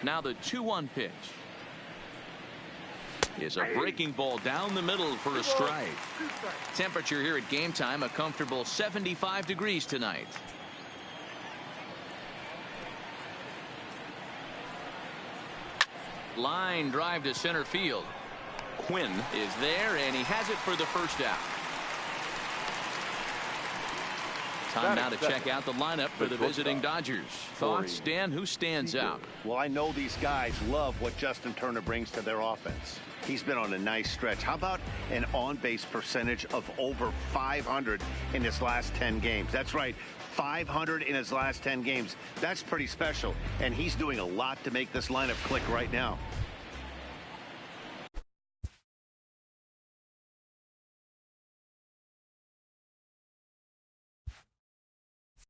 Now the 2-1 pitch is a breaking ball down the middle for a strike. Temperature here at game time, a comfortable 75 degrees tonight. Line drive to center field. Quinn is there, and he has it for the first out. Time now to check out the lineup for the visiting Dodgers. Thoughts, Dan? Who stands out? Well, I know these guys love what Justin Turner brings to their offense. He's been on a nice stretch. How about an on-base percentage of over 500 in his last 10 games? That's right, 500 in his last 10 games. That's pretty special, and he's doing a lot to make this lineup click right now.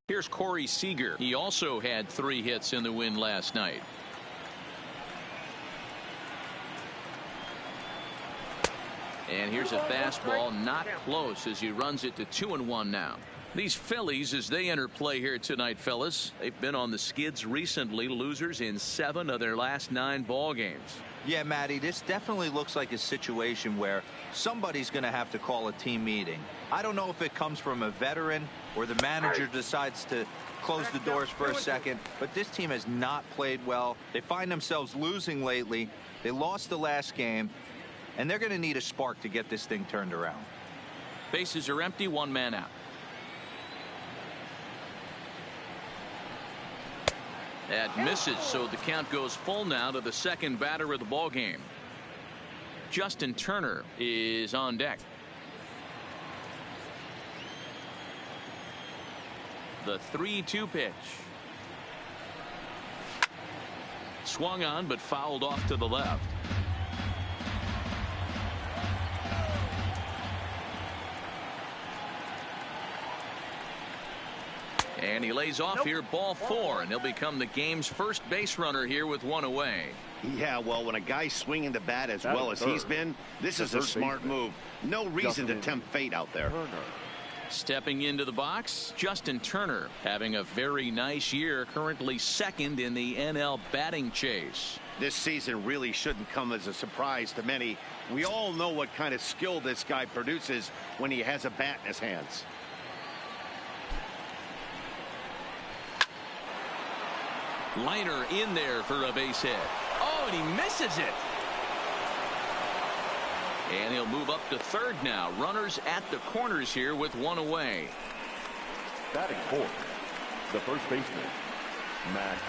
Here's Corey Seager. He also had 3 hits in the win last night. And here's a fastball not close as he runs it to 2-1 now. These Phillies, as they enter play here tonight, fellas, they've been on the skids recently, losers in 7 of their last 9 ball games. Yeah, Matty, this definitely looks like a situation where somebody's going to have to call a team meeting. I don't know if it comes from a veteran or the manager decides to close the doors for a second, but this team has not played well. They find themselves losing lately. They lost the last game, and they're going to need a spark to get this thing turned around. Bases are empty, 1 man out. That misses, so the count goes full now to the second batter of the ball game. Justin Turner is on deck. The 3-2 pitch. Swung on but fouled off to the left. And he lays off here, ball 4, and he'll become the game's first base runner here with 1 away. Yeah, well, when a guy's swinging the bat as well as he's been, this is a smart move. No reason to tempt fate out there. Stepping into the box, Justin Turner having a very nice year, currently 2nd in the NL batting chase. This season really shouldn't come as a surprise to many. We all know what kind of skill this guy produces when he has a bat in his hands. Liner in there for a base hit. Oh, and he misses it. And he'll move up to 3rd now. Runners at the corners here with 1 away. Batting 4th, the first baseman, Max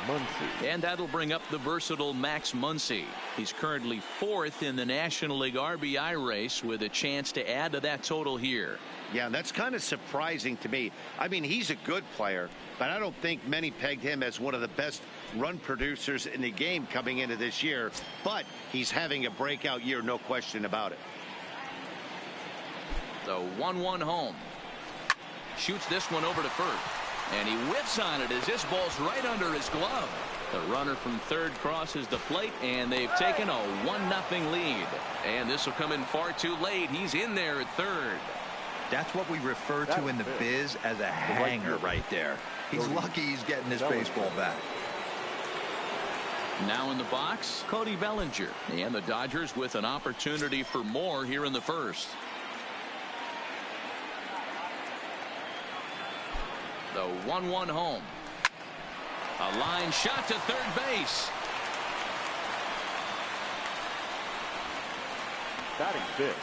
Muncy. And that'll bring up the versatile Max Muncy. He's currently 4th in the National League RBI race with a chance to add to that total here. Yeah, that's kind of surprising to me. I mean, he's a good player, but I don't think many pegged him as one of the best run producers in the game coming into this year. But he's having a breakout year, no question about it. The 1-1 home. Shoots this one over to 1st. And he whiffs on it as this ball's right under his glove. The runner from 3rd crosses the plate, and they've taken a 1-0 lead. And this will come in far too late. He's in there at 3rd. That's what we refer to in the biz as a hanger right there. He's lucky he's getting his baseball back. Now in the box, Cody Bellinger. And the Dodgers with an opportunity for more here in the 1st. The 1-1 home. A line shot to 3rd base. Batting 5th,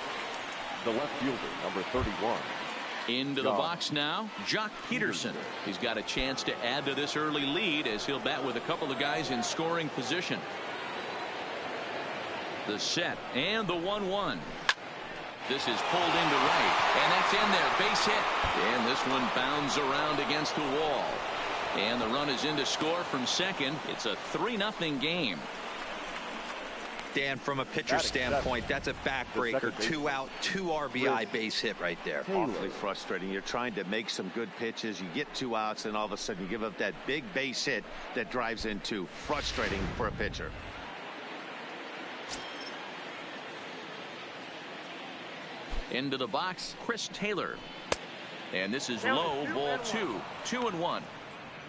the left fielder, number 31. Into the box now, Jock Peterson. He's got a chance to add to this early lead as he'll bat with a couple of guys in scoring position. The set and the 1-1. This is pulled into right, and that's in there, base hit. And this one bounds around against the wall. And the run is in to score from 2nd. It's a 3-0 game. Dan, from a pitcher standpoint, that's a backbreaker. 2 out, 2 RBI base hit right there. Awfully frustrating. You're trying to make some good pitches. You get 2 outs, and all of a sudden you give up that big base hit that drives in 2. Frustrating for a pitcher. Into the box, Chris Taylor. And this is low, ball 2. 2-1.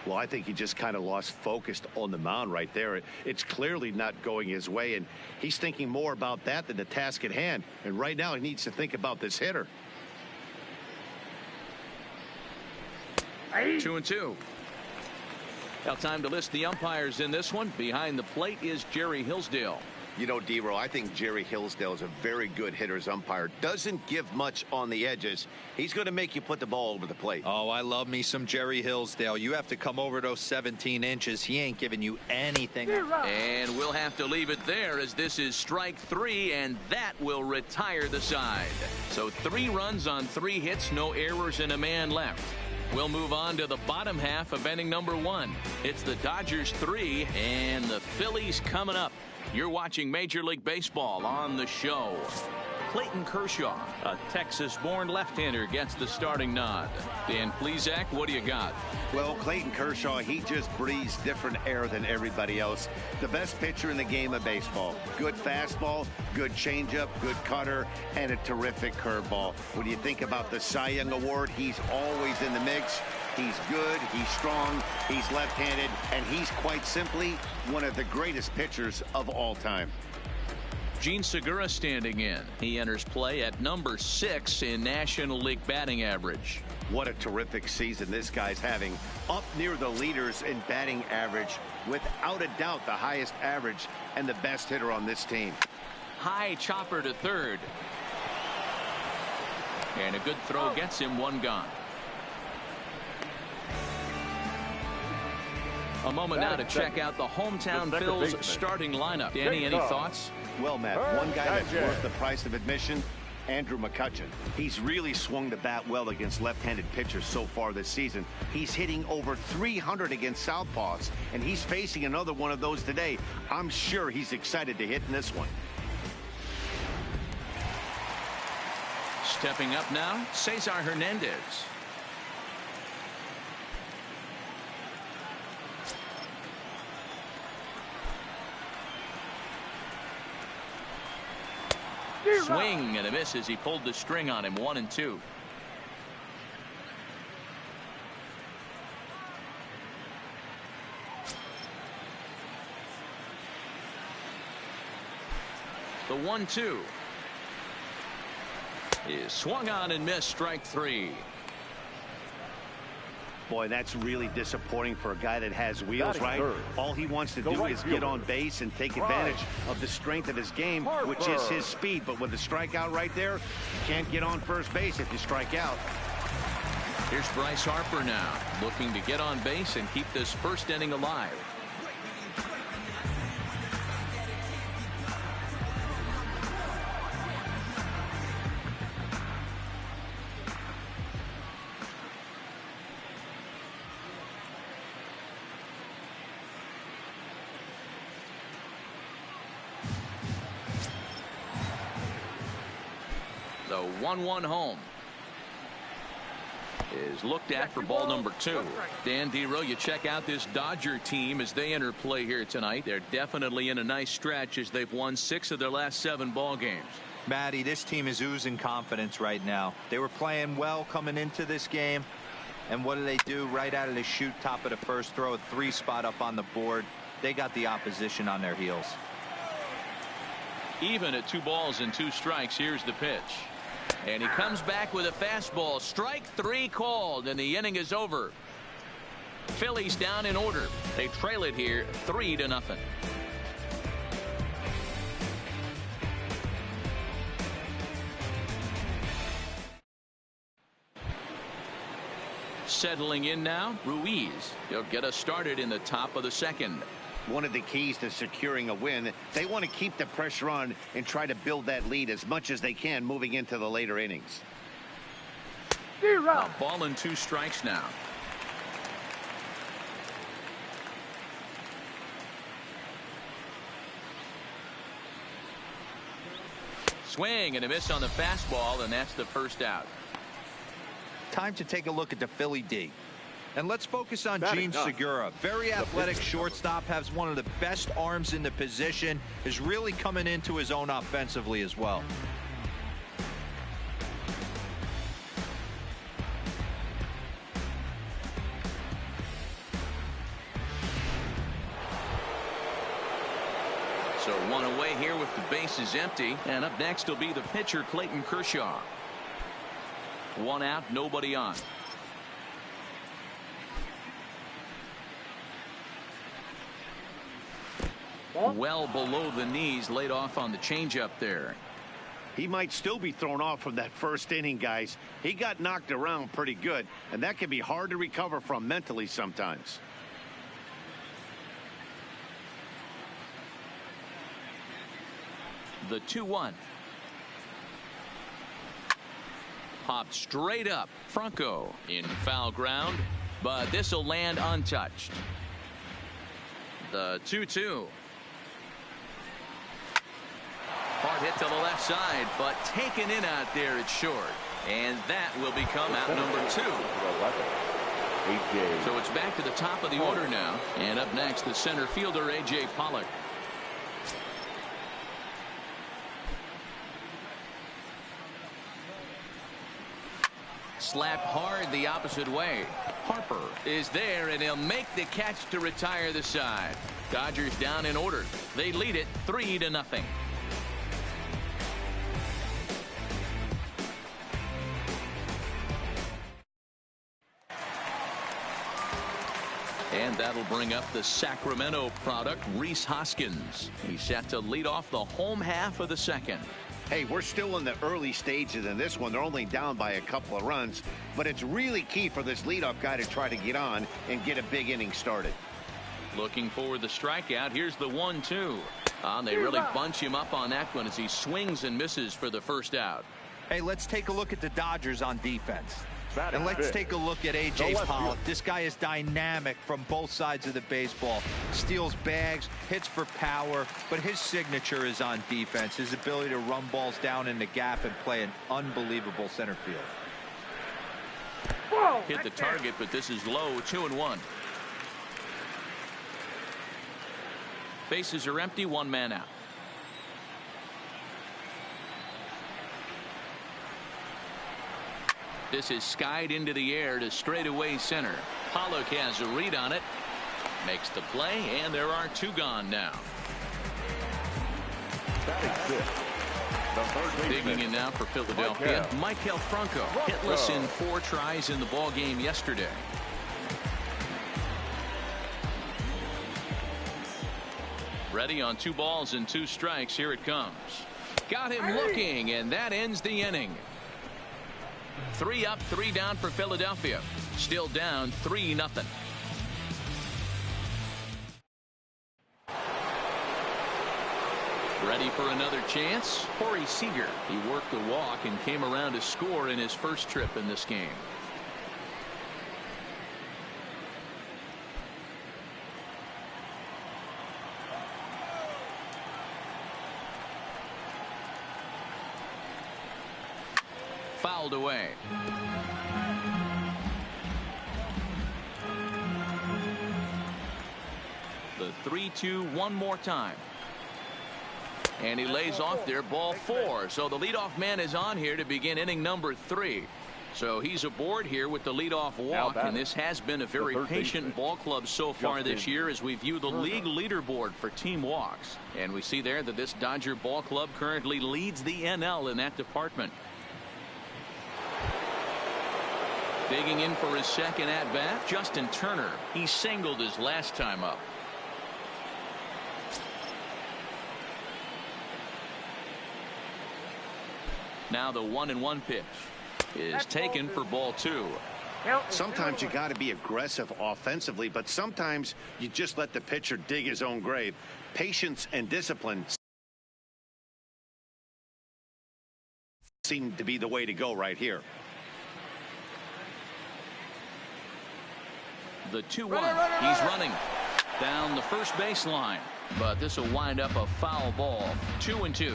Well, I think he just kind of lost focus on the mound right there. It's clearly not going his way, and he's thinking more about that than the task at hand. And right now he needs to think about this hitter. 2-2. Now time to list the umpires in this one. Behind the plate is Jerry Hillsdale. You know, D-Row, I think Jerry Hillsdale is a very good hitter's umpire. Doesn't give much on the edges. He's going to make you put the ball over the plate. Oh, I love me some Jerry Hillsdale. You have to come over those 17 inches. He ain't giving you anything. And we'll have to leave it there, as this is strike 3, and that will retire the side. So 3 runs on 3 hits, no errors, and a man left. We'll move on to the bottom half of inning number 1. It's the Dodgers 3 and the Phillies coming up. You're watching Major League Baseball. On the show, Clayton Kershaw, a Texas-born left-hander, gets the starting nod. Dan Plesac, what do you got? Well, Clayton Kershaw, he just breathes different air than everybody else. The best pitcher in the game of baseball. Good fastball, good changeup, good cutter, and a terrific curveball. When you think about the Cy Young Award, he's always in the mix. He's good, he's strong, he's left-handed, and he's quite simply one of the greatest pitchers of all time. Gene Segura standing in. He enters play at number 6 in National League batting average. What a terrific season this guy's having. Up near the leaders in batting average. Without a doubt, the highest average and the best hitter on this team. High chopper to third. And a good throw gets him 1 gone. A moment now to check out the hometown Phils starting lineup. Danny, any thoughts? Well, Matt, one guy that's worth the price of admission, Andrew McCutchen. He's really swung the bat well against left-handed pitchers so far this season. He's hitting over 300 against southpaws, and he's facing another one of those today. I'm sure he's excited to hit in this one. Stepping up now, Cesar Hernandez. Swing and a miss as he pulled the string on him. 1-2. The 1-2 is swung on and missed. Strike 3. Boy, that's really disappointing for a guy that has wheels, right? All he wants to do is get on base and take advantage of the strength of his game, which is his speed. But with the strikeout right there, you can't get on first base if you strike out. Here's Bryce Harper now, looking to get on base and keep this first inning alive. The 1-1 home is looked at for ball number 2. Dan D-Row, you check out this Dodger team as they enter play here tonight. They're definitely in a nice stretch as they've won 6 of their last 7 ball games. Matty, this team is oozing confidence right now. They were playing well coming into this game, and what do? Right out of the chute, top of the first, throw a 3 spot up on the board. They got the opposition on their heels. Even at 2 balls and 2 strikes. Here's the pitch. And he comes back with a fastball. Strike 3 called, and the inning is over. Phillies down in order. They trail it here 3-0. Settling in now, Ruiz. He'll get us started in the top of the 2nd. One of the keys to securing a win, they want to keep the pressure on and try to build that lead as much as they can moving into the later innings. A ball and 2 strikes now. Swing and a miss on the fastball, and that's the first out. Time to take a look at the Philly D. And let's focus on Gene Segura. Very athletic shortstop, has one of the best arms in the position, is really coming into his own offensively as well. one away here with the bases empty. And up next will be the pitcher, Clayton Kershaw. One out, nobody on. Well below the knees, laid off on the changeup there. He might still be thrown off from that first inning, guys. He got knocked around pretty good, and that can be hard to recover from mentally sometimes. The 2-1. Popped straight up. Franco in foul ground, but this will land untouched. The 2-2. Hard hit to the left side, but taken in out there, it's short. And that will become out number 2. So it's back to the top of the order now. And up next, the center fielder, A.J. Pollock. Slapped hard the opposite way. Harper is there, and he'll make the catch to retire the side. Dodgers down in order. They lead it 3-0. And that'll bring up the Sacramento product, Rhys Hoskins. He's set to lead off the home half of the second. Hey, we're still in the early stages in this one. They're only down by a couple of runs, but it's really key for this leadoff guy to try to get on and get a big inning started. Looking for the strikeout. Here's the 1-2. They really bunch him up on that one as he swings and misses for the first out. Hey, let's take a look at the Dodgers on defense. And let's take a look at A.J. Pollock. This guy is dynamic from both sides of the baseball. Steals bags, hits for power, but his signature is on defense. His ability to run balls down in the gap and play an unbelievable center field. Hit the target, but this is low. 2-1. Bases are empty. One man out. This is skied into the air to straightaway center. Pollock has a read on it. Makes the play, and there are 2 gone now. Digging in now for Philadelphia, Maikel Franco. Hitless in 4 tries in the ball game yesterday. Ready on 2 balls and 2 strikes. Here it comes. Got him looking, and that ends the inning. 3 up, 3 down for Philadelphia. Still down 3-0. Ready for another chance? Corey Seager. He worked the walk and came around to score in his first trip in this game. Fouled away. The 3-2 one more time. And he lays off there, ball 4. So the leadoff man is on here to begin inning number 3. So he's aboard here with the leadoff walk, and this has been a very patient ball club so far this year as we view the league leaderboard for team walks. And we see there that this Dodger ball club currently leads the NL in that department. Digging in for his second at-bat, Justin Turner. He singled his last time up. Now the 1-1 pitch is taken for ball 2. Sometimes you got to be aggressive offensively, but sometimes you just let the pitcher dig his own grave. Patience and discipline seem to be the way to go right here. The 2-1. He's running down the first baseline, but this will wind up a foul ball. 2-2.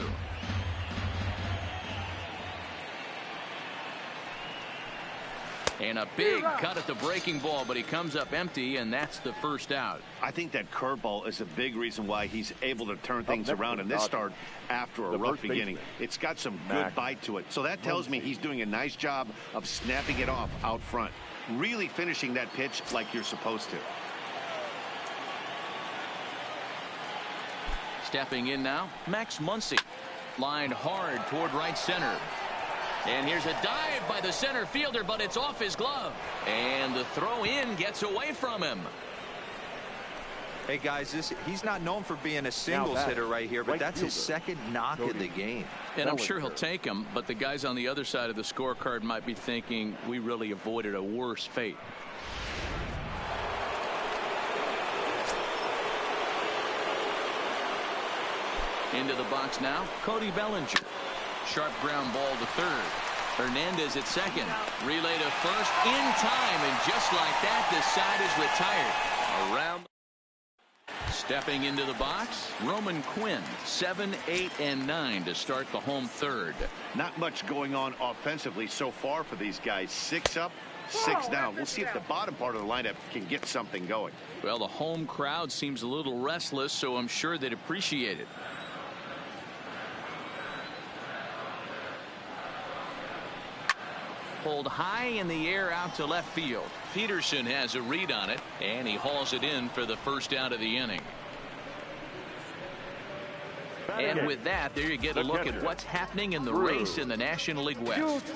And a big cut at the breaking ball, but he comes up empty, and that's the first out. I think that curveball is a big reason why he's able to turn things around in this start after a rough beginning. It's got some good bite to it. So that tells me he's doing a nice job of snapping it off out front. Really finishing that pitch like you're supposed to. Stepping in now, Max Muncy. Lined hard toward right center. And here's a dive by the center fielder, but it's off his glove. And the throw in gets away from him. Hey, guys, he's not known for being a singles hitter right here, but that's his second knock of the game. And I'm sure he'll take him, but the guys on the other side of the scorecard might be thinking we really avoided a worse fate. Into the box now, Cody Bellinger. Sharp ground ball to third. Hernandez at second. Relay to first in time, and just like that, the side is retired. Around. Stepping into the box, Roman Quinn, 7, 8, and 9 to start the home third. Not much going on offensively so far for these guys. 6 up, 6 down. We'll see if the bottom part of the lineup can get something going. Well, the home crowd seems a little restless, so I'm sure they'd appreciate it. Pulled high in the air out to left field. Peterson has a read on it, and he hauls it in for the first out of the inning. And with that, there you get a look at what's happening in the race in the National League West.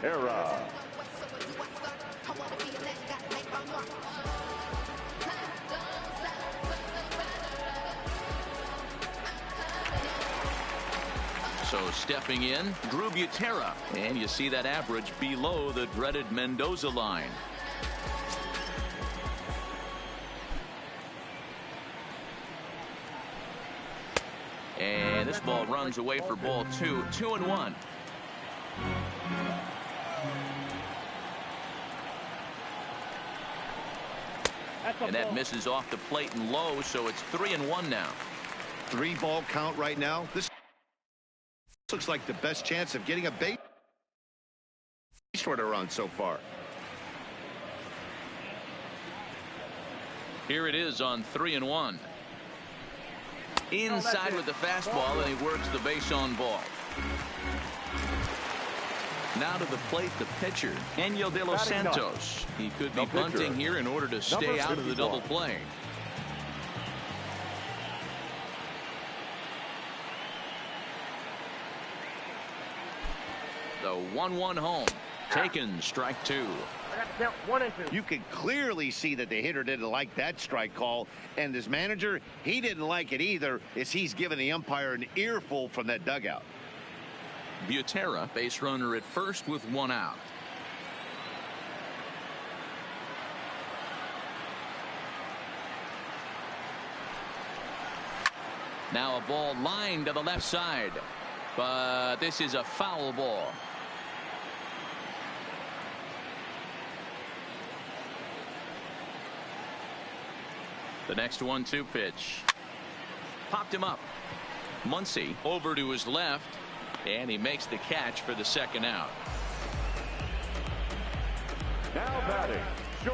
So stepping in, Drew Butera, and you see that average below the dreaded Mendoza line. And this ball runs away for ball 2, 2-1. And that misses off the plate and low, so it's 3-1 now. 3-ball count right now. This looks like the best chance of getting a base runner run so far. Here it is on 3-1. Inside with the fastball, and he works the base on ball. Now to the plate, the pitcher, Enyel De Los Santos. He could be bunting here in order to stay out of the double play. The 1-1 home. Taken, strike 2. You can clearly see that the hitter didn't like that strike call, and his manager, he didn't like it either, as he's giving the umpire an earful from that dugout. Butera, base runner at first with 1 out. Now a ball lined to the left side, but this is a foul ball. The next 1-2 pitch. Popped him up. Muncy over to his left, and he makes the catch for the second out. Now batting.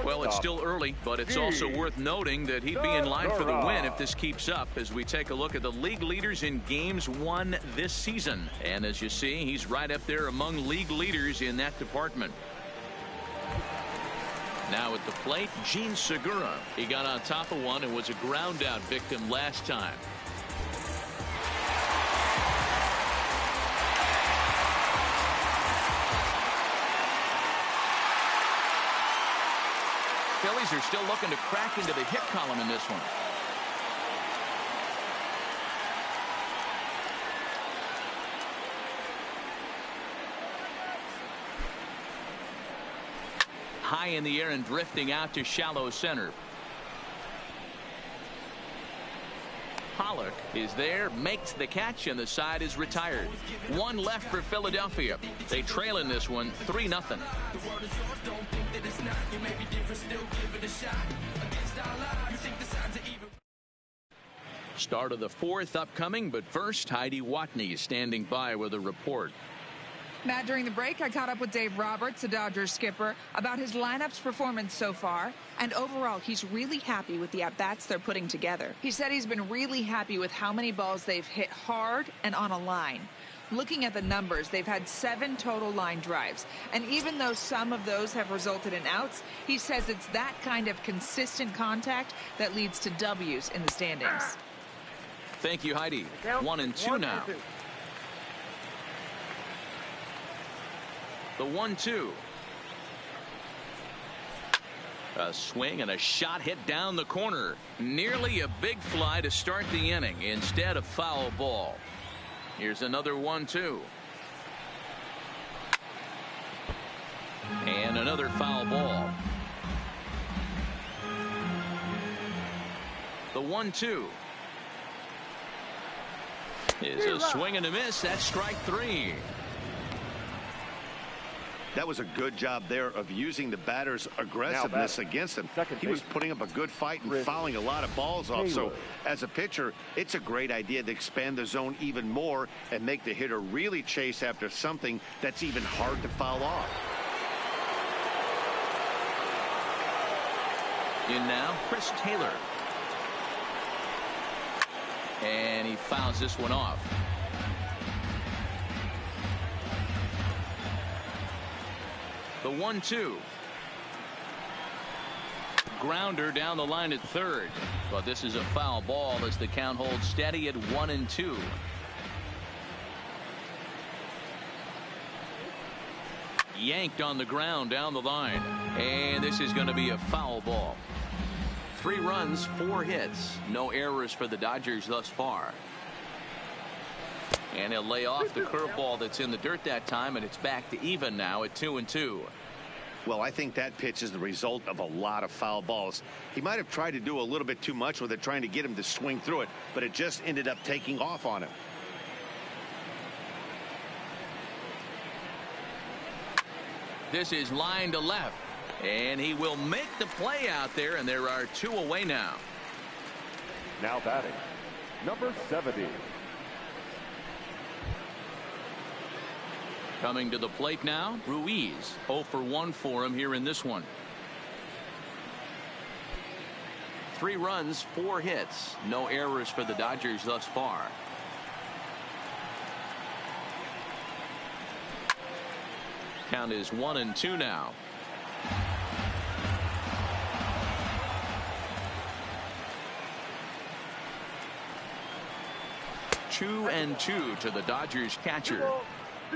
Well, it's still early, but it's also worth noting that he'd be in line for the win if this keeps up, as we take a look at the league leaders in games won this season. And as you see, he's right up there among league leaders in that department. Now at the plate, Gene Segura. He got on top of one and was a ground out victim last time. Phillies are still looking to crack into the hit column in this one. High in the air and drifting out to shallow center. Pollock is there, makes the catch, and the side is retired. 1 left for Philadelphia. They trail in this one 3-0. Start of the 4th upcoming, but first, Heidi Watney standing by with a report. Matt, during the break, I caught up with Dave Roberts, the Dodgers skipper, about his lineup's performance so far. And overall, he's really happy with the at-bats they're putting together. He said he's been really happy with how many balls they've hit hard and on a line. Looking at the numbers, they've had 7 total line drives. And even though some of those have resulted in outs, he says it's that kind of consistent contact that leads to W's in the standings. Thank you, Heidi. 1-2 now. The 1-2. A swing and a shot hit down the corner. Nearly a big fly to start the inning. Instead, a foul ball. Here's another 1-2. And another foul ball. The 1-2 is a swing and a miss. That's strike 3. That was a good job there of using the batter's aggressiveness against him. He was putting up a good fight and fouling a lot of balls off. So as a pitcher, it's a great idea to expand the zone even more and make the hitter really chase after something that's even hard to foul off. In now, Chris Taylor. And he fouls this one off. The 1-2. Grounder down the line at third. But this is a foul ball as the count holds steady at 1-2. Yanked on the ground down the line. And this is going to be a foul ball. 3 runs, 4 hits. No errors for the Dodgers thus far. And he'll lay off the curveball that's in the dirt that time, and it's back to even now at 2-2. Well, I think that pitch is the result of a lot of foul balls. He might have tried to do a little bit too much with it, trying to get him to swing through it, but it just ended up taking off on him. This is line to left, and he will make the play out there, and there are 2 away now. Now batting, number 70. Coming to the plate now, Ruiz. 0 for 1 for him here in this one. 3 runs, 4 hits. No errors for the Dodgers thus far. Count is 1-2 now. 2-2 to the Dodgers catcher.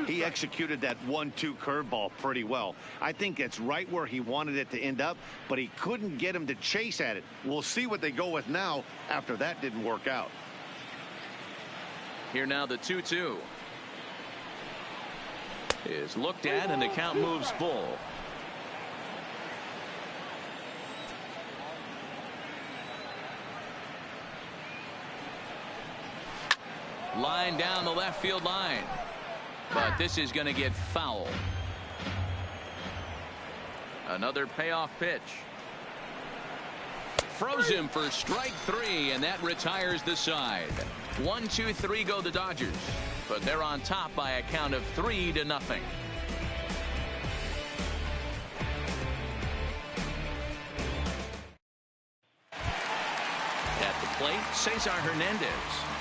He executed that 1-2 curveball pretty well. I think it's right where he wanted it to end up, but he couldn't get him to chase at it. We'll see what they go with now after that didn't work out. Here now the 2-2 is looked at, and the count moves full. Line down the left field line. But this is going to get foul. Another payoff pitch. Froze him for strike 3, and that retires the side. 1-2-3 go the Dodgers, but they're on top by a count of 3-0. At the plate, Cesar Hernandez.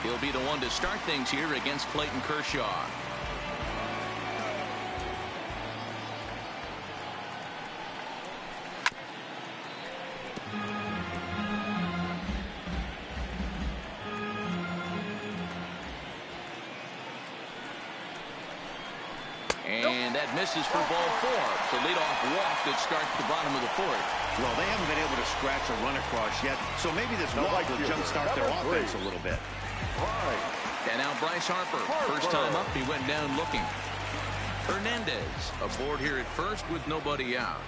He'll be the one to start things here against Clayton Kershaw. And that misses for ball 4. The leadoff walk that starts the bottom of the 4th. Well, they haven't been able to scratch a run across yet, so maybe this walk will jumpstart their offense a little bit. And now Bryce Harper. First time up, he went down looking. Hernandez aboard here at first with nobody out.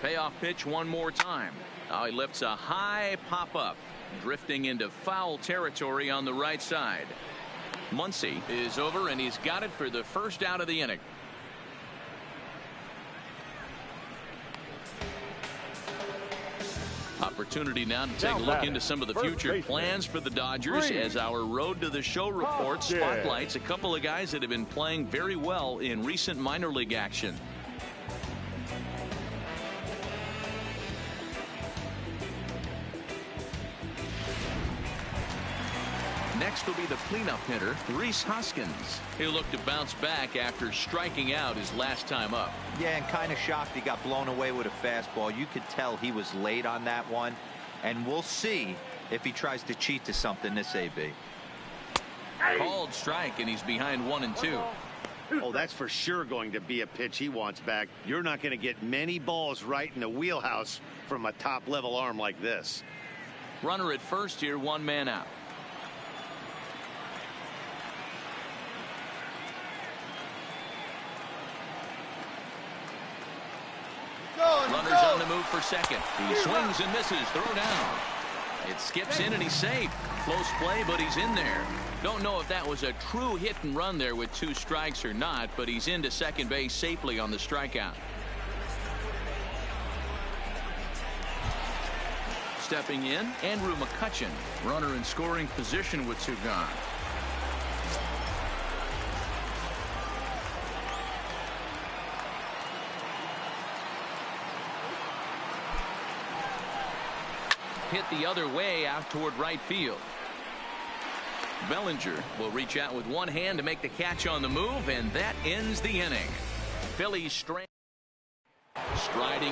Payoff pitch one more time. Now he lifts a high pop-up, drifting into foul territory on the right side. Muncy is over, and he's got it for the first out of the inning. Opportunity now to take a look into some of the future plans for the Dodgers as our Road to the Show report spotlights a couple of guys that have been playing very well in recent minor league action. Next will be the cleanup hitter, Rhys Hoskins. He'll look to bounce back after striking out his last time up. Yeah, and kind of shocked he got blown away with a fastball. You could tell he was late on that one. And we'll see if he tries to cheat to something this AB. Called strike, and he's behind 1-2. Oh, that's for sure going to be a pitch he wants back. You're not going to get many balls right in the wheelhouse from a top-level arm like this. Runner at first here, one man out. Runner's on the move for second. He swings and misses. Throw down. It skips in and he's safe. Close play, but he's in there. Don't know if that was a true hit and run there with 2 strikes or not, but he's into second base safely on the strikeout. Stepping in, Andrew McCutchen. Runner in scoring position with 2 gone. Hit the other way out toward right field. Bellinger will reach out with one hand to make the catch on the move, and that ends the inning. Phillies striding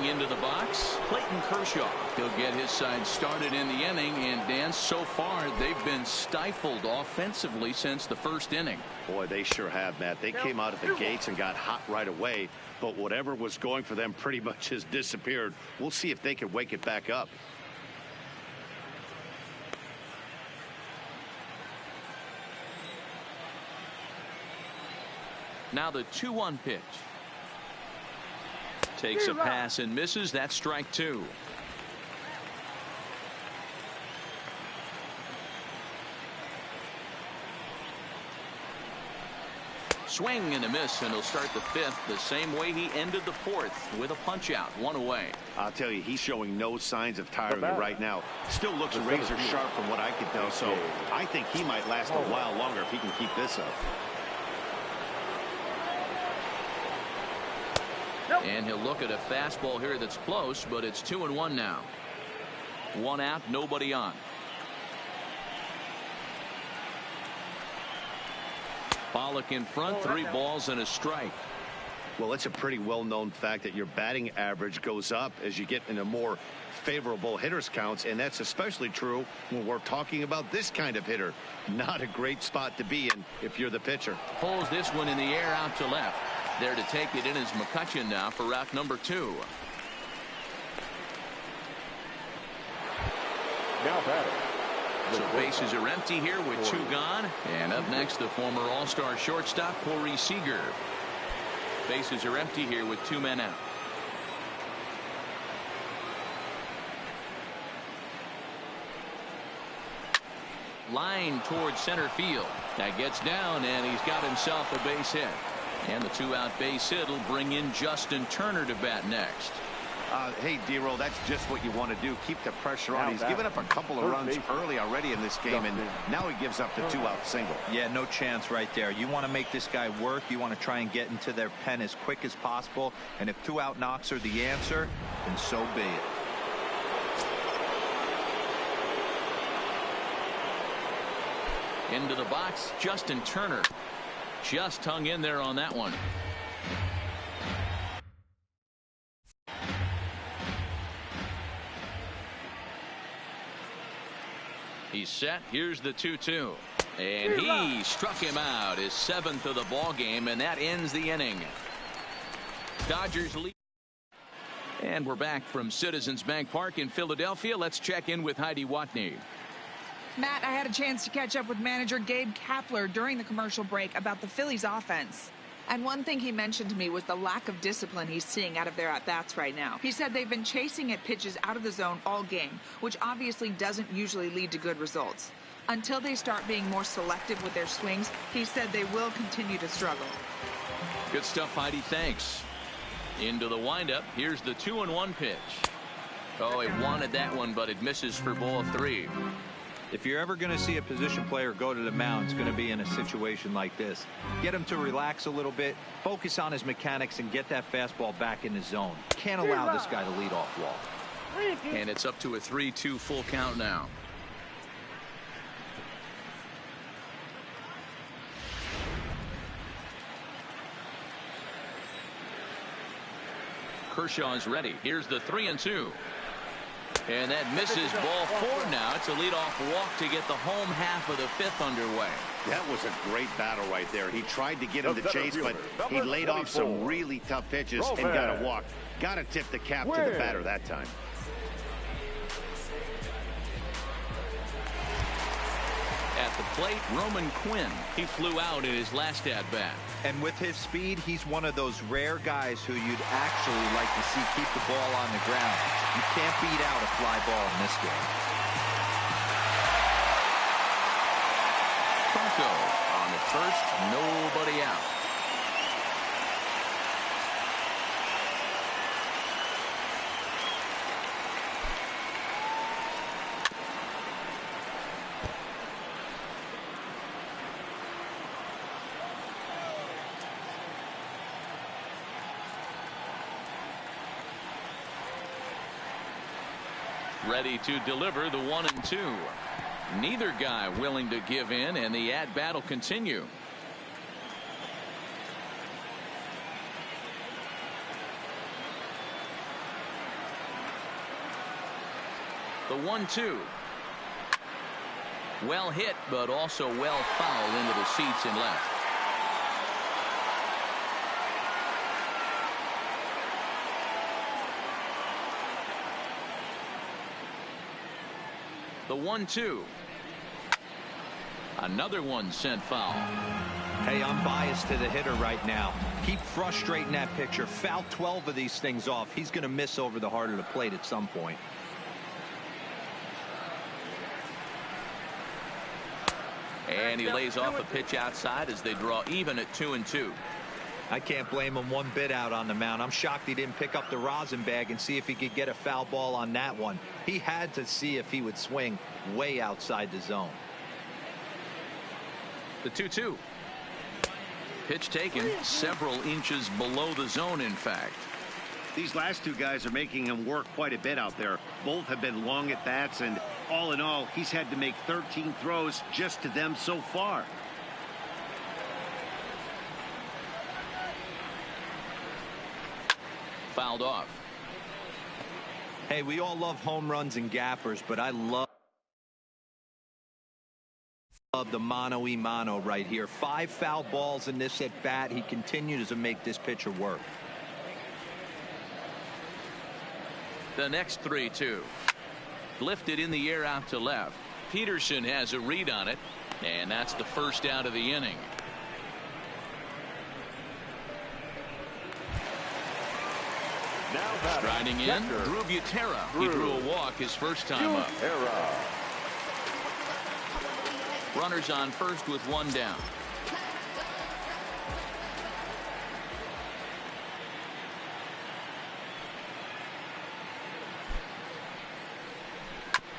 into the box, Clayton Kershaw. He'll get his side started in the inning, and Dan, so far they've been stifled offensively since the first inning. Boy, they sure have, Matt. They came out of the gates and got hot right away, but whatever was going for them pretty much has disappeared. We'll see if they can wake it back up. Now the 2-1 pitch. Takes a pass and misses. That's strike 2. Swing and a miss, and he'll start the 5th the same way he ended the 4th with a punch out, 1 away. I'll tell you, he's showing no signs of tiring right now. Still looks razor sharp from what I can tell, so I think he might last a while longer if he can keep this up. And he'll look at a fastball here that's close, but it's 2-1 now. 1 out, nobody on. Pollock in front, 3 balls and a strike. Well, it's a pretty well-known fact that your batting average goes up as you get into more favorable hitters counts, and that's especially true when we're talking about this kind of hitter. Not a great spot to be in if you're the pitcher. Pulls this one in the air out to left. There to take it in is McCutchen now for route number 2. Now batting. So bases are empty here with 2 gone. And up next, the former All-Star shortstop, Corey Seager. Bases are empty here with 2 men out. Line towards center field. That gets down, and he's got himself a base hit. And the 2-out base hit will bring in Justin Turner to bat next. Hey, D-Roll, that's just what you want to do. Keep the pressure on. He's given up a couple of runs early already in this game, and now he gives up the 2-out single. Yeah, no chance right there. You want to make this guy work. You want to try and get into their pen as quick as possible. And if 2-out knocks are the answer, then so be it. Into the box, Justin Turner. Just hung in there on that one. He's set. Here's the 2-2. And he struck him out, his 7th of the ball game, and that ends the inning. Dodgers lead. And we're back from Citizens Bank Park in Philadelphia. Let's check in with Heidi Watney. Matt, I had a chance to catch up with manager Gabe Kapler during the commercial break about the Phillies offense. And one thing he mentioned to me was the lack of discipline he's seeing out of their at-bats right now. He said they've been chasing at pitches out of the zone all game, which obviously doesn't usually lead to good results. Until they start being more selective with their swings, he said they will continue to struggle. Good stuff, Heidi. Thanks. Into the windup. Here's the 2-1 pitch. Oh, he wanted that one, but it misses for ball 3. If you're ever going to see a position player go to the mound, it's going to be in a situation like this. Get him to relax a little bit, focus on his mechanics, and get that fastball back in the zone. Can't allow this guy to lead off walk. And it's up to a 3-2 full count now. Kershaw's ready. Here's the 3-2. And that misses ball 4 now. It's a leadoff walk to get the home half of the 5th underway. That was a great battle right there. He tried to get him to chase, but he laid off some really tough pitches and got a walk. Got to tip the cap to the batter that time. At the plate, Roman Quinn. He flew out in his last at-bat. And with his speed, he's one of those rare guys who you'd actually like to see keep the ball on the ground. You can't beat out a fly ball in this game. Franco on the first, nobody out. Ready to deliver the 1-2. Neither guy willing to give in, and the at-bat will continue. The 1-2. Well hit, but also well fouled into the seats and left. The 1-2. Another one sent foul. Hey, I'm biased to the hitter right now. Keep frustrating that pitcher. Foul 12 of these things off. He's going to miss over the heart of the plate at some point. And he lays off a pitch outside as they draw even at 2-2. I can't blame him one bit out on the mound. I'm shocked he didn't pick up the rosin bag and see if he could get a foul ball on that one. He had to see if he would swing way outside the zone. The 2-2. Pitch taken several inches below the zone, in fact. These last two guys are making him work quite a bit out there. Both have been long at bats, and all in all, he's had to make 13 throws just to them so far. Fouled off. Hey, we all love home runs and gappers, but I love the mano-y-mano right here. 5 foul balls in this at bat. He continues to make this pitcher work. The next 3-2. Lifted in the air out to left. Peterson has a read on it, and that's the first out of the inning. Striding in, Drew Butera. He drew a walk his first time up. Runners on first with one down.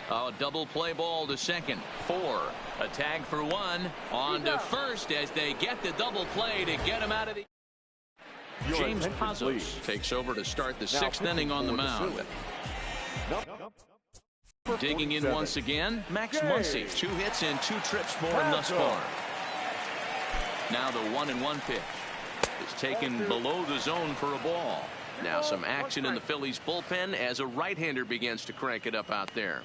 A double play ball to second. 4. A tag for 1. On to first as they get the double play to get him out of the... James Pazos takes over to start the 6th inning on the mound. Digging in once again, Max Muncy. 2 hits and 2 trips for him thus far. Now the 1-1 pitch is taken below the zone for a ball. Now some action in the Phillies bullpen as a right-hander begins to crank it up out there.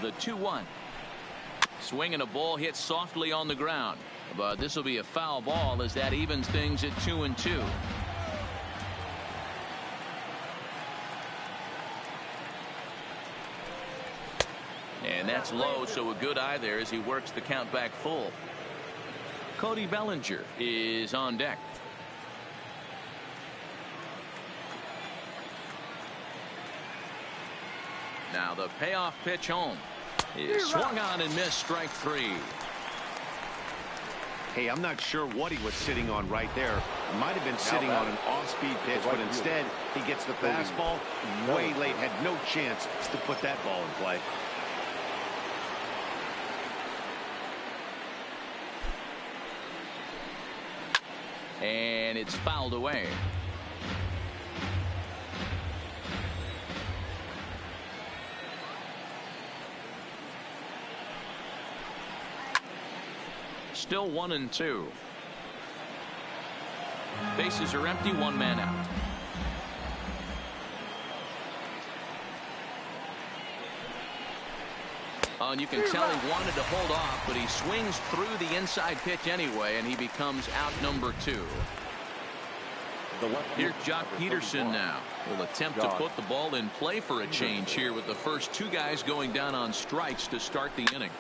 The 2-1. Swinging a ball hit softly on the ground, but this will be a foul ball as that evens things at 2-2. And that's low, so a good eye there as he works the count back full. Cody Bellinger is on deck. Now the payoff pitch home is swung on and missed, strike 3. Hey, I'm not sure what he was sitting on right there. Might have been sitting on an off-speed pitch, but instead he gets the fastball way late. Had no chance to put that ball in play. And it's fouled away. Still 1-2. Bases are empty, one man out. Oh, and you can tell he wanted to hold off, but he swings through the inside pitch anyway, and he becomes out number 2. Here's Jock Peterson now. Will attempt to put the ball in play for a change here with the first 2 guys going down on strikes to start the inning.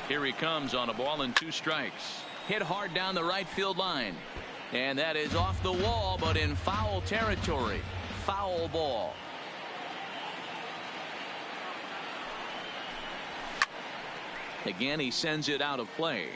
Here he comes on a ball and 2 strikes. Hit hard down the right field line. And that is off the wall, but in foul territory. Foul ball. Again, he sends it out of play.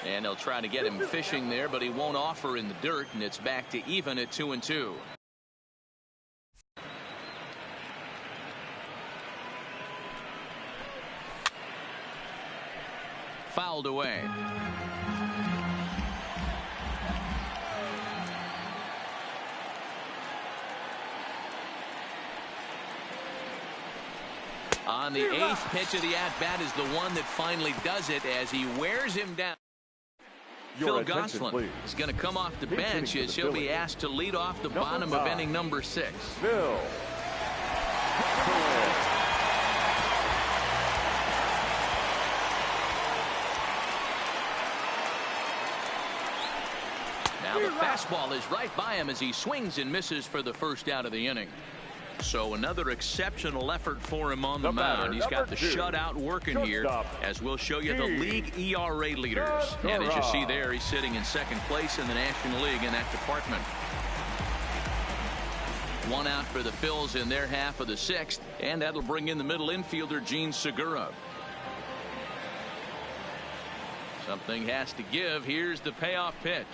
And they'll try to get him fishing there, but he won't offer in the dirt, and it's back to even at 2-2. Fouled away. On the 8th pitch of the at-bat is the one that finally does it as he wears him down. Phil Gosselin is going to come off the bench as he'll be asked to lead off the bottom of inning number 6. Phil. Now the fastball is right by him as he swings and misses for the first out of the inning. So another exceptional effort for him on the mound. He's got the shutout working here, as we'll show you the league ERA leaders. And as you see there, he's sitting in 2nd place in the National League in that department. 1 out for the Phils in their half of the 6th, and that'll bring in the middle infielder Gene Segura. Something has to give. Here's the payoff pitch.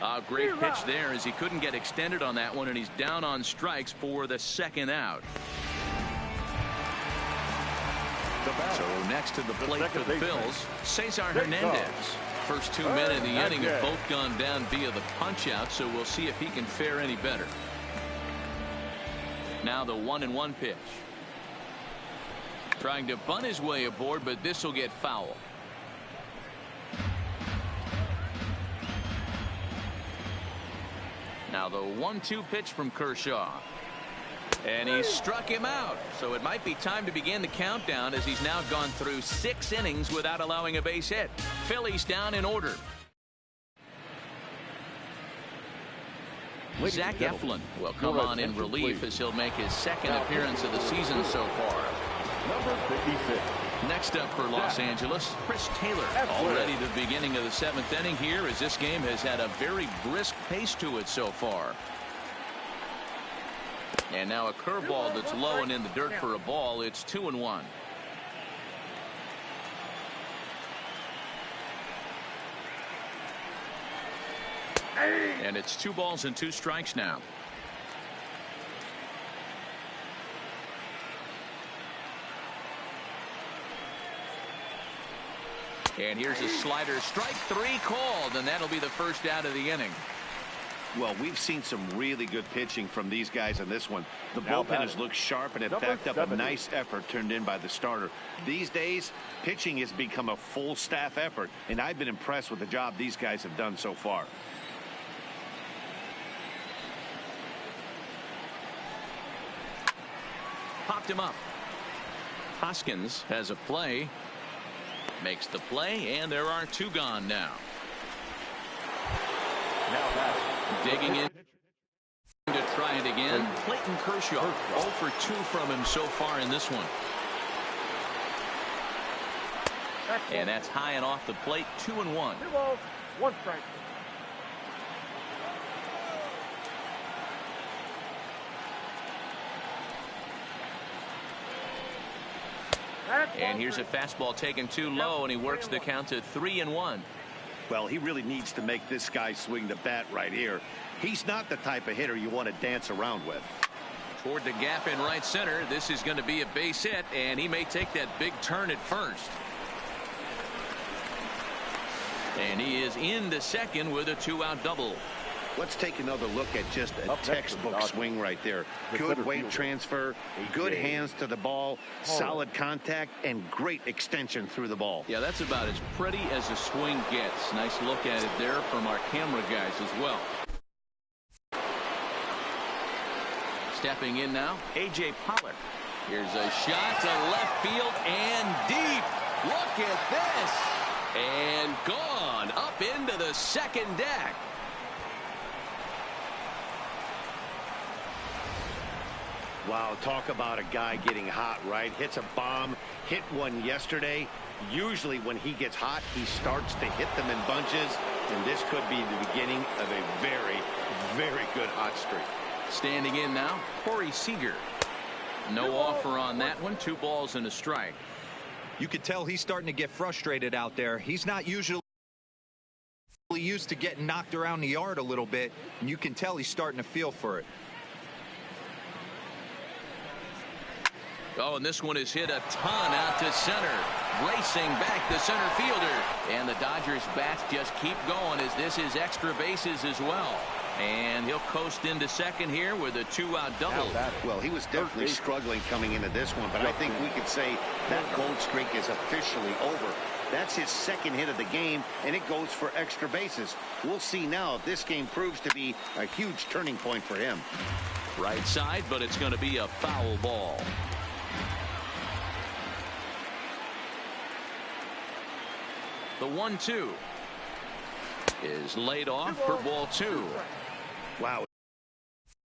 A great pitch there as he couldn't get extended on that one, and he's down on strikes for the 2nd out. So next to the plate for the Phils, Cesar Hernandez. First 2 men in the inning have both gone down via the punch-out, so we'll see if he can fare any better. Now the 1-1 pitch. Trying to bunt his way aboard, but this will get foul. Now the 1-2 pitch from Kershaw. And he struck him out. So it might be time to begin the countdown as he's now gone through 6 innings without allowing a base hit. Phillies down in order. Zach Eflin will come on in relief as he'll make his 2nd appearance of the season so far. Number 56. Next up for Los Angeles, Chris Taylor. Already the beginning of the 7th inning here as this game has had a very brisk pace to it so far. And now a curveball that's low and in the dirt for a ball. It's 2-1. And it's 2 balls and 2 strikes now. And here's a slider, strike 3 called, and that'll be the first out of the inning. Well, we've seen some really good pitching from these guys in this one. The bullpen has looked sharp, and it backed up a nice effort turned in by the starter. These days, pitching has become a full staff effort, and I've been impressed with the job these guys have done so far. Popped him up. Hoskins has a play. Makes the play, and there are 2 gone now. Digging in to try it again. Clayton Kershaw, 0 for 2 from him so far in this one. And that's high and off the plate, 2-1. 2 balls, 1 strike. And here's a fastball taken too low, and he works the count to 3-1. Well, he really needs to make this guy swing the bat right here. He's not the type of hitter you want to dance around with. Toward the gap in right center. This is going to be a base hit, and he may take that big turn at first. And he is into second with a 2-out double. Let's take another look at just a textbook swing right there. Good weight transfer, good hands to the ball, solid contact, and great extension through the ball. Yeah, that's about as pretty as a swing gets. Nice look at it there from our camera guys as well. Stepping in now, A.J. Pollock. Here's a shot to left field and deep. Look at this. And gone up into the second deck. Wow, talk about a guy getting hot, right? Hits a bomb, hit one yesterday. Usually when he gets hot, he starts to hit them in bunches, and this could be the beginning of a very, very good hot streak. Standing in now, Corey Seager. No offer on that one. 2 balls and a strike. You could tell he's starting to get frustrated out there. He's not usually used to getting knocked around the yard a little bit, and you can tell he's starting to feel for it. Oh, and this one is hit a ton out to center. Racing back the center fielder. And the Dodgers bats just keep going as this is extra bases as well. And he'll coast into second here with a 2-out double. Well, he was definitely struggling coming into this one, but I think we could say that cold streak is officially over. That's his second hit of the game, and it goes for extra bases. We'll see now if this game proves to be a huge turning point for him. Right side, but it's going to be a foul ball. The 1-2 is laid off for ball 2. Wow.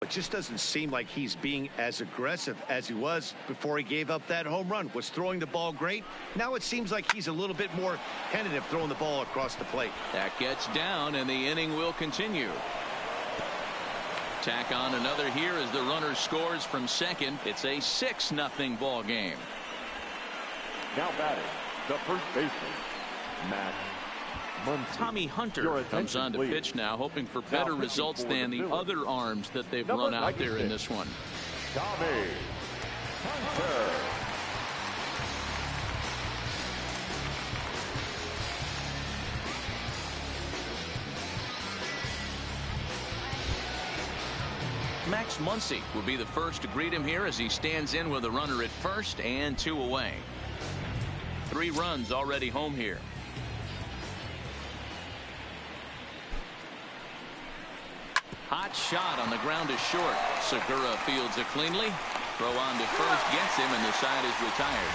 It just doesn't seem like he's being as aggressive as he was before he gave up that home run. Was throwing the ball great. Now it seems like he's a little bit more tentative throwing the ball across the plate. That gets down, and the inning will continue. Tack on another here as the runner scores from second. It's a 6-0 ball game. Now batting, the first baseman, Matt Muncy. Tommy Hunter comes on to pitch now, hoping for better results than the other arms that they've run out there in this one. Tommy Hunter. Max Muncy will be the first to greet him here as he stands in with a runner at first and 2 away. 3 runs already home here. Hot shot on the ground is short. Segura fields it cleanly. Throw on to first gets him, and the side is retired.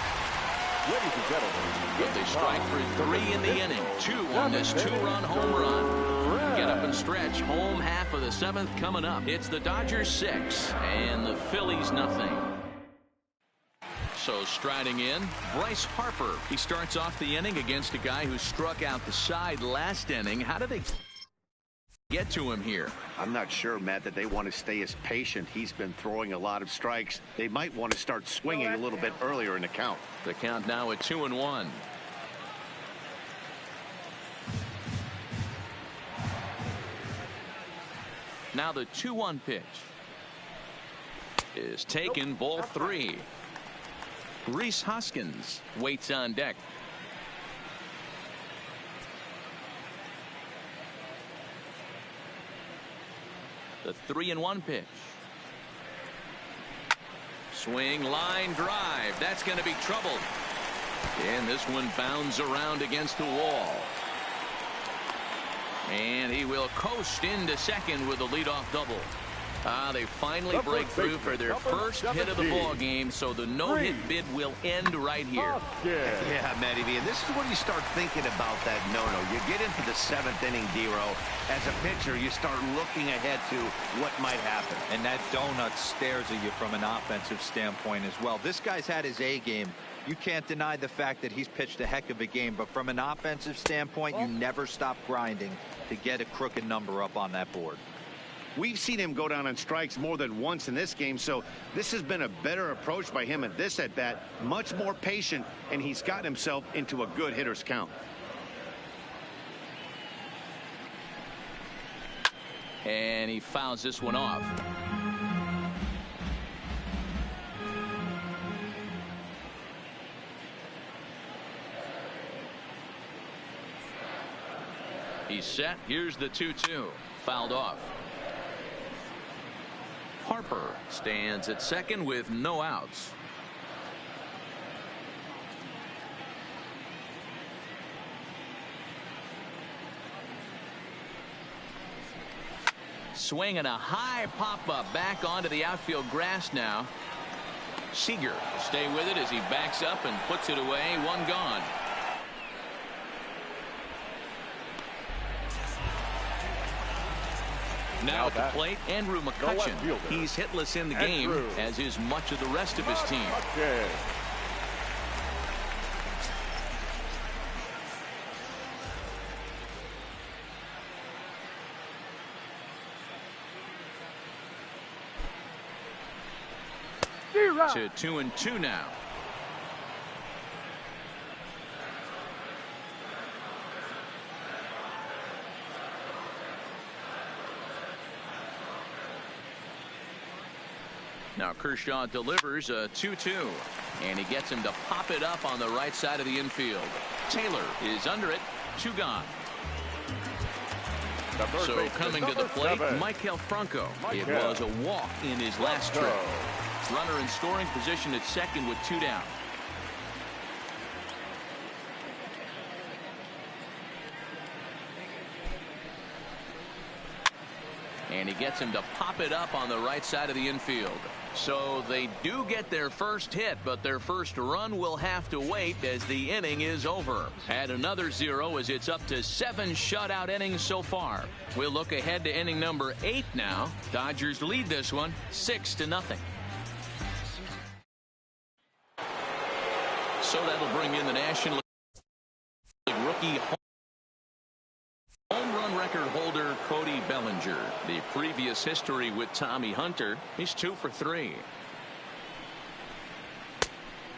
Ladies and gentlemen, But they strike for 3 in the inning. 2 on this 2-run home run. Get up and stretch. Home half of the 7th coming up. It's the Dodgers 6 and the Phillies nothing. So striding in, Bryce Harper. He starts off the inning against a guy who struck out the side last inning. How do they get to him here? I'm not sure, Matt, that they want to stay as patient. He's been throwing a lot of strikes. They might want to start swinging a little bit earlier in the count. The count now at 2-1. Now the 2-1 pitch is taken, ball 3. Rhys Hoskins waits on deck. The 3-1 pitch. Swing, line drive. That's going to be trouble. And this one bounds around against the wall. And he will coast into second with a leadoff double. They finally break through for their first hit of the ball game, so the no-hit bid will end right here. Yeah, Matty V, and this is when you start thinking about that no-no. You get into the 7th inning, D-Row. As a pitcher, you start looking ahead to what might happen. And that donut stares at you from an offensive standpoint as well. This guy's had his A game You can't deny the fact that he's pitched a heck of a game, but from an offensive standpoint, you never stop grinding to get a crooked number up on that board. We've seen him go down on strikes more than once in this game, so this has been a better approach by him at this at-bat, much more patient, and he's gotten himself into a good hitter's count. And he fouls this one off. He's set. Here's the 2-2. Fouled off. Harper stands at second with no outs. Swinging a high pop-up back onto the outfield grass now. Seager will stay with it as he backs up and puts it away. One gone. Now at the plate, Andrew McCutchen. He's hitless in the game, as is much of the rest of his team. To 2-2 now. Now Kershaw delivers a 2-2, and he gets him to pop it up on the right side of the infield. Taylor is under it. 2 gone. So coming to the plate, Maikel Franco. It was a walk in his last trip. Runner in scoring position at second with 2 down. And he gets him to pop it up on the right side of the infield. So they do get their first hit, but their first run will have to wait as the inning is over. Add another 0 as it's up to 7 shutout innings so far. We'll look ahead to inning number 8 now. Dodgers lead this one 6-0. So that'll bring in the National League rookie home run record holder Cody Bellinger. The previous history with Tommy Hunter, he's 2 for 3.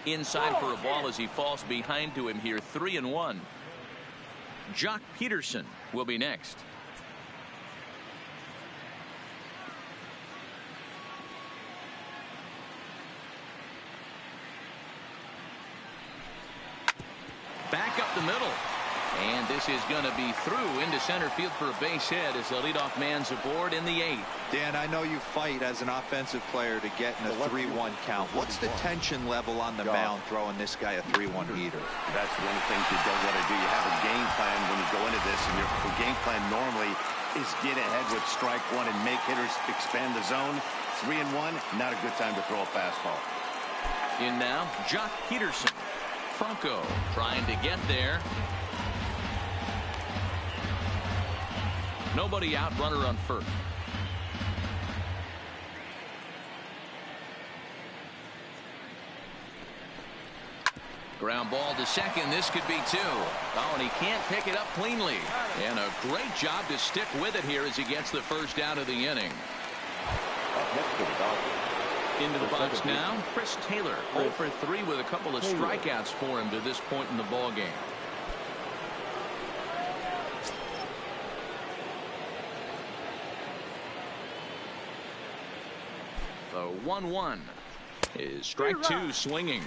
Inside for a ball as he falls behind to him here. 3-1. Jock Peterson will be next. Back up the middle. And this is going to be through into center field for a base hit as the leadoff man's aboard in the 8th. Dan, I know you fight as an offensive player to get in a 3-1 count. What's the tension level on the mound throwing this guy a 3-1 heater? That's one of the things you don't want to do. You have a game plan when you go into this, and your game plan normally is get ahead with strike one and make hitters expand the zone. 3-1, not a good time to throw a fastball. In now, Jock Peterson. Franco trying to get there. Nobody out, runner on first. Ground ball to second. This could be 2. Oh, and he can't pick it up cleanly. And a great job to stick with it here as he gets the first out of the inning. Into the box now, Chris Taylor. 0 for 3 with a couple of strikeouts for him to this point in the ball game. The 1-1 is strike 2 swinging.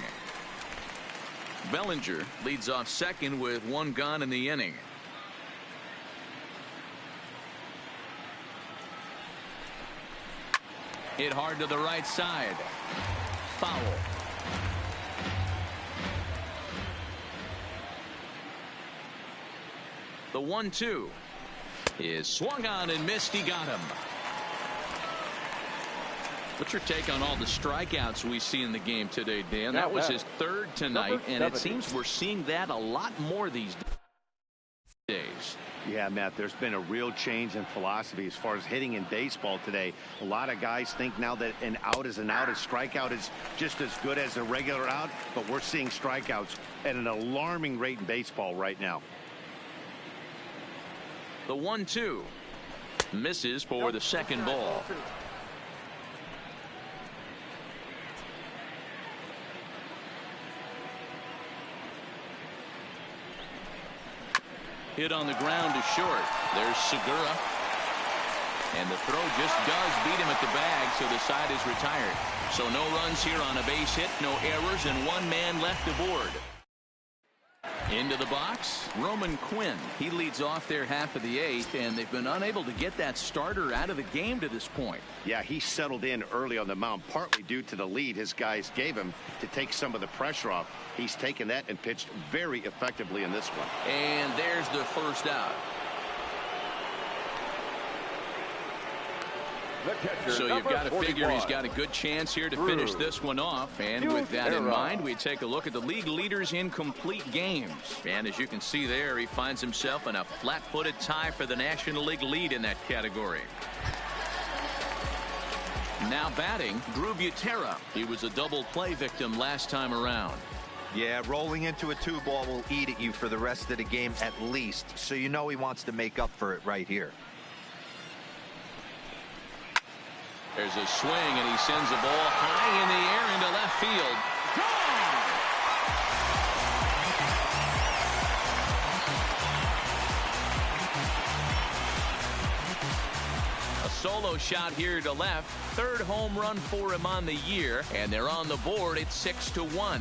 Bellinger leads off second with 1 gone in the inning. Hit hard to the right side. Foul. The 1-2 is swung on and missed. He got him. What's your take on all the strikeouts we see in the game today, Dan? That was his 3rd tonight, and it seems we're seeing that a lot more these days. innings. Yeah, Matt, there's been a real change in philosophy as far as hitting in baseball today. A lot of guys think now that an out is an out. A strikeout is just as good as a regular out, but we're seeing strikeouts at an alarming rate in baseball right now. The 1-2 misses for the second ball. Hit on the ground to short. There's Segura. And the throw just does beat him at the bag, so the side is retired. So no runs here on a base hit, no errors, and one man left aboard. Into the box, Roman Quinn. He leads off their half of the eighth, and they've been unable to get that starter out of the game to this point. Yeah, he settled in early on the mound, partly due to the lead his guys gave him to take some of the pressure off. He's taken that and pitched very effectively in this one. And there's the first out. So you've got to figure he's got a good chance here to finish this one off. And with that in mind, we take a look at the league leaders in complete games. And as you can see there, he finds himself in a flat-footed tie for the National League lead in that category. Now batting, Drew Butera. He was a double play victim last time around. Yeah, rolling into a 2-ball will eat at you for the rest of the game at least. So you know he wants to make up for it right here. There's a swing, and he sends a ball high in the air into left field. Gone! A solo shot here to left. Third home run for him on the year, and they're on the board at 6-1.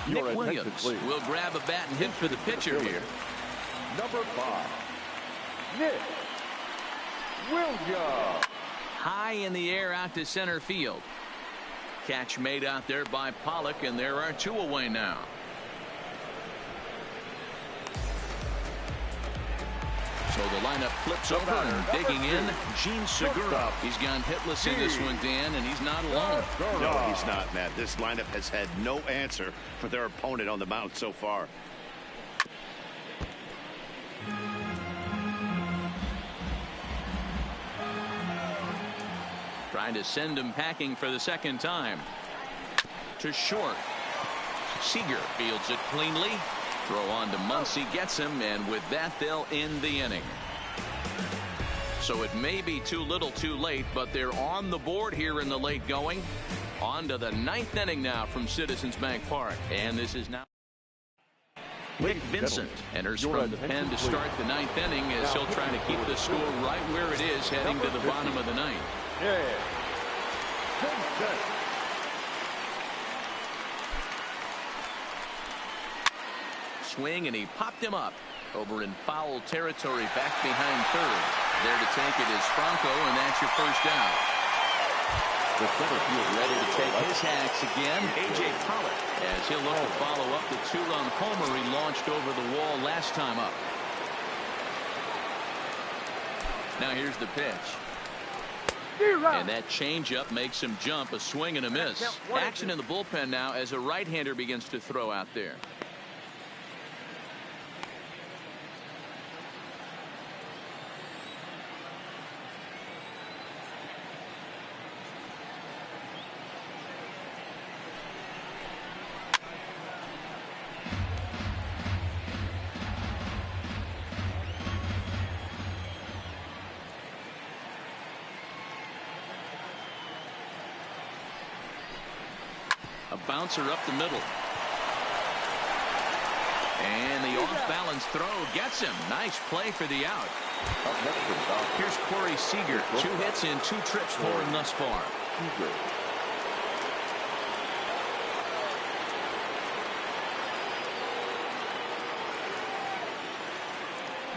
Nick Williams will grab a bat and hit for the pitcher here. Number 5, Nick Williams. High in the air out to center field. Catch made out there by Pollock, and there are 2 away now. So the lineup flips over, and digging in, Gene Segura. He's gone hitless in this one, Dan, and he's not alone. No, he's not, Matt. This lineup has had no answer for their opponent on the mound so far. Trying to send him packing for the second time. To short. Seager fields it cleanly. Throw on to Muncy, gets him, and with that, they'll end the inning. So it may be too little too late, but they're on the board here in the late going. On to the 9th inning now from Citizens Bank Park. And this is now Nick Vincent enters from the pen to start the 9th inning as he'll try to keep the score right where it is heading to the bottom of the 9th. Yeah. Swing, and he popped him up over in foul territory back behind third. There to take it is Franco, and that's your first out. The center field ready to take his hacks again. A.J. Pollock, as he'll look to follow up the 2-run homer he launched over the wall last time up. Now here's the pitch. And that changeup makes him jump. A swing and a miss. Action in the bullpen now as a right-hander begins to throw out there. A bouncer up the middle. And the off-balance throw gets him. Nice play for the out. Here's Corey Seager. 2 hits in 2 trips for him thus far.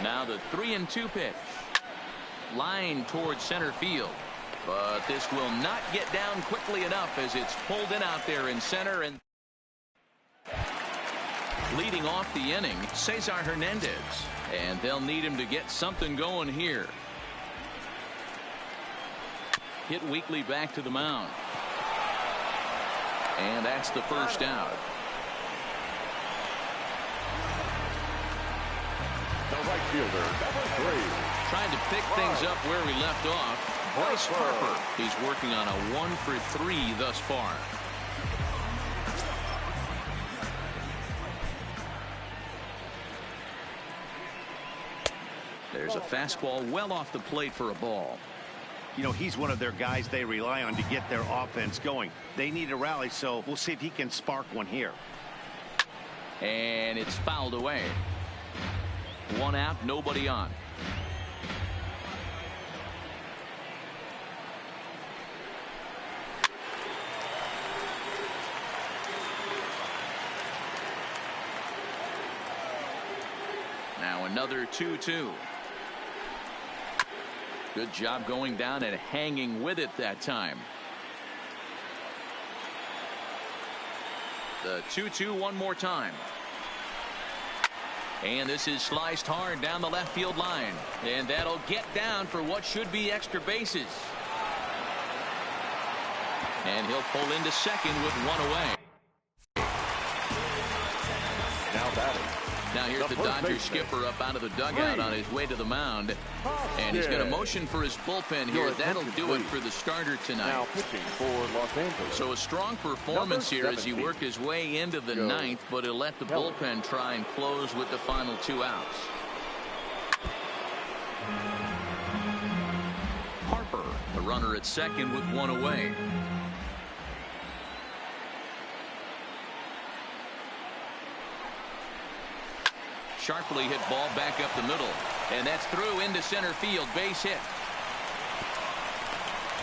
Now the 3-2 pitch. Line towards center field. But this will not get down quickly enough as it's pulled in out there in center. And leading off the inning, Cesar Hernandez. And they'll need him to get something going here. hit weekly back to the mound. And that's the first out. The right fielder, number 3. Trying to pick things up where we left off. Bryce Harper. He's working on a 1 for 3 thus far. There's a fastball well off the plate for a ball. You know, he's one of their guys they rely on to get their offense going. They need a rally, so we'll see if he can spark one here. And it's fouled away. 1 out, nobody on. Now another 2-2. Good job going down and hanging with it that time. The 2-2 one more time. And this is sliced hard down the left field line. And that'll get down for what should be extra bases. And he'll pull into second with 1 away. Now batting. Now here's the Dodgers skipper up out of the dugout on his way to the mound. And he's going to motion for his bullpen here. That'll do it for the starter tonight. Now pitching for Los Angeles. So a strong performance here as he worked his way into the ninth, but he'll let the bullpen try and close with the final 2 outs. Harper, the runner at second with 1 away. Sharply hit ball back up the middle, and that's through into center field. Base hit.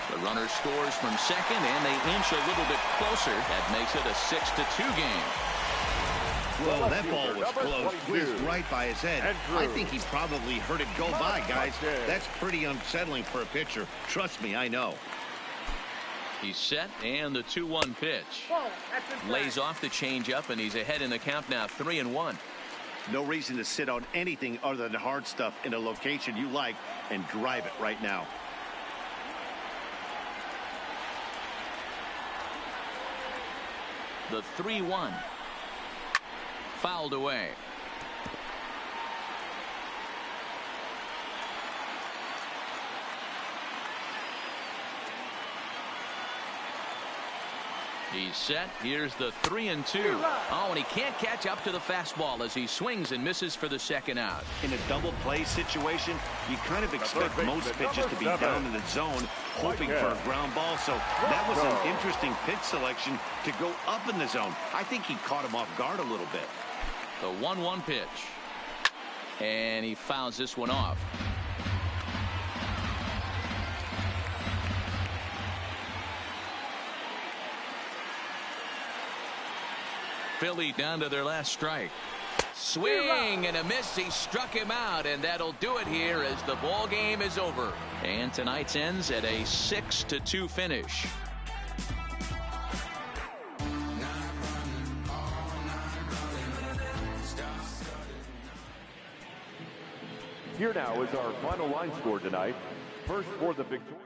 The runner scores from second, and they inch a little bit closer. That makes it a 6-2 game. Whoa, that ball was close. Whizzed right by his head. I think he probably heard it go by, guys. That's pretty unsettling for a pitcher. Trust me, I know. He's set, and the 2-1 pitch. Lays off the changeup, and he's ahead in the count now, 3-1. No reason to sit on anything other than hard stuff in a location you like and drive it right now. The 3-1. Fouled away. He's set. Here's the 3-2. Oh, and he can't catch up to the fastball as he swings and misses for the second out. In a double play situation, you kind of expect most pitches to be down in the zone, hoping for a ground ball. So that was an interesting pitch selection to go up in the zone. I think he caught him off guard a little bit. The 1-1 pitch. And he fouls this one off. Philly down to their last strike. Swing and a miss. He struck him out, and that'll do it here as the ball game is over. And tonight's ends at a 6-2 finish. Here now is our final line score tonight. First for the victory.